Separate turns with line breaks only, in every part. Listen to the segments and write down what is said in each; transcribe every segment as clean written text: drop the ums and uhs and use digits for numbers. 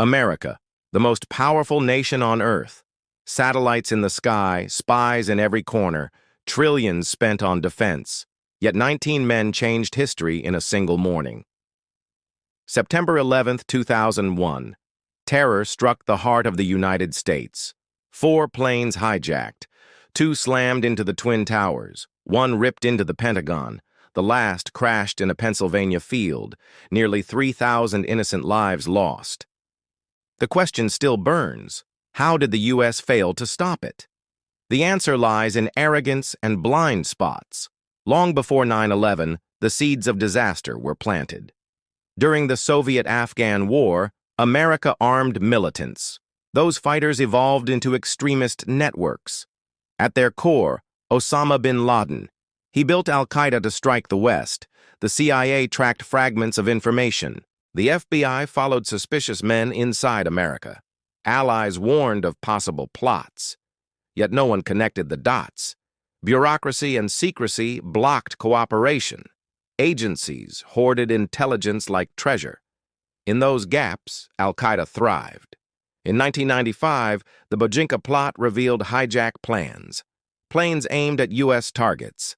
America, the most powerful nation on Earth. Satellites in the sky, spies in every corner, trillions spent on defense. Yet 19 men changed history in a single morning. September 11, 2001. Terror struck the heart of the United States. 4 planes hijacked. 2 slammed into the Twin Towers. 1 ripped into the Pentagon. The last crashed in a Pennsylvania field. Nearly 3,000 innocent lives lost. The question still burns. How did the U.S. fail to stop it? The answer lies in arrogance and blind spots. Long before 9/11, the seeds of disaster were planted. During the Soviet-Afghan War, America armed militants. Those fighters evolved into extremist networks. At their core, Osama bin Laden. He built al-Qaeda to strike the West. The CIA tracked fragments of information. The FBI followed suspicious men inside America. Allies warned of possible plots. Yet no one connected the dots. Bureaucracy and secrecy blocked cooperation. Agencies hoarded intelligence like treasure. In those gaps, al-Qaeda thrived. In 1995, the Bojinka plot revealed hijack plans. Planes aimed at U.S. targets.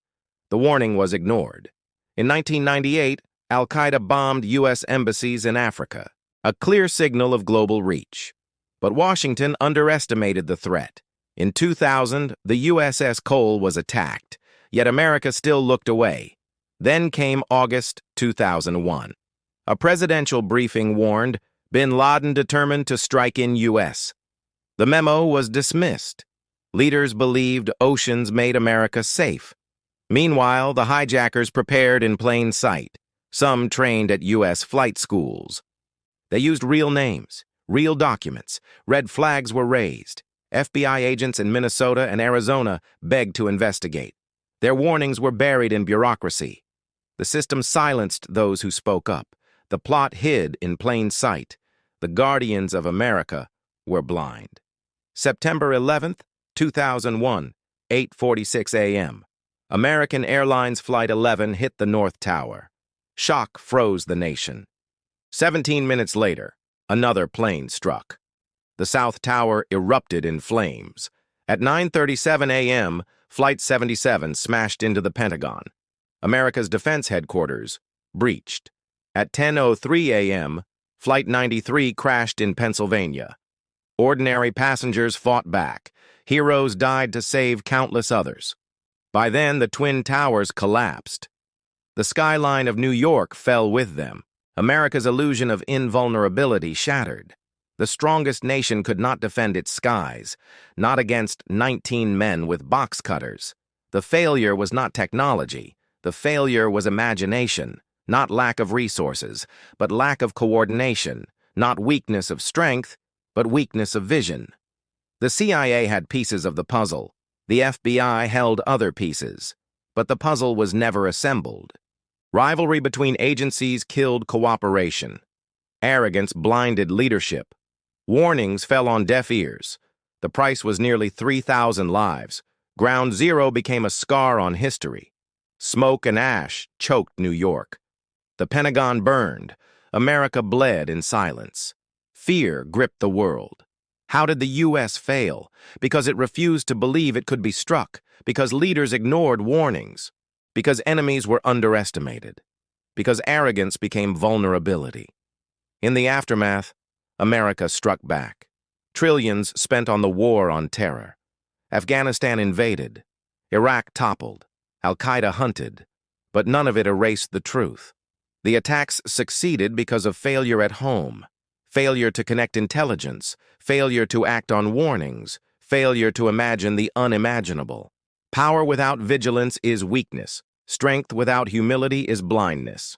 The warning was ignored. In 1998, al-Qaeda bombed U.S. embassies in Africa, a clear signal of global reach. But Washington underestimated the threat. In 2000, the USS Cole was attacked, yet America still looked away. Then came August 2001. A presidential briefing warned bin Laden determined to strike in U.S. The memo was dismissed. Leaders believed oceans made America safe. Meanwhile, the hijackers prepared in plain sight. Some trained at U.S. flight schools. They used real names, real documents. Red flags were raised. FBI agents in Minnesota and Arizona begged to investigate. Their warnings were buried in bureaucracy. The system silenced those who spoke up. The plot hid in plain sight. The guardians of America were blind. September 11th, 2001, 8:46 a.m. American Airlines Flight 11 hit the North Tower. Shock froze the nation. 17 minutes later, another plane struck. The South Tower erupted in flames. At 9:37 a.m., Flight 77 smashed into the Pentagon. America's defense headquarters breached. At 10:03 a.m., Flight 93 crashed in Pennsylvania. Ordinary passengers fought back. Heroes died to save countless others. By then, the Twin Towers collapsed. The skyline of New York fell with them. America's illusion of invulnerability shattered. The strongest nation could not defend its skies, not against 19 men with box cutters. The failure was not technology. The failure was imagination, not lack of resources, but lack of coordination, not weakness of strength, but weakness of vision. The CIA had pieces of the puzzle. The FBI held other pieces, but the puzzle was never assembled. Rivalry between agencies killed cooperation. Arrogance blinded leadership. Warnings fell on deaf ears. The price was nearly 3,000 lives. Ground Zero became a scar on history. Smoke and ash choked New York. The Pentagon burned. America bled in silence. Fear gripped the world. How did the U.S. fail? Because it refused to believe it could be struck. Because leaders ignored warnings. Because enemies were underestimated. Because arrogance became vulnerability. In the aftermath, America struck back. Trillions spent on the war on terror. Afghanistan invaded. Iraq toppled. Al-Qaeda hunted. But none of it erased the truth. The attacks succeeded because of failure at home. Failure to connect intelligence. Failure to act on warnings. Failure to imagine the unimaginable. Power without vigilance is weakness. Strength without humility is blindness.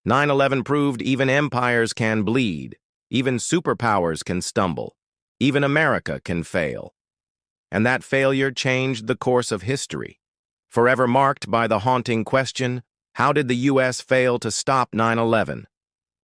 9/11 proved even empires can bleed. Even superpowers can stumble. Even America can fail. And that failure changed the course of history, forever marked by the haunting question, how did the U.S. fail to stop 9/11?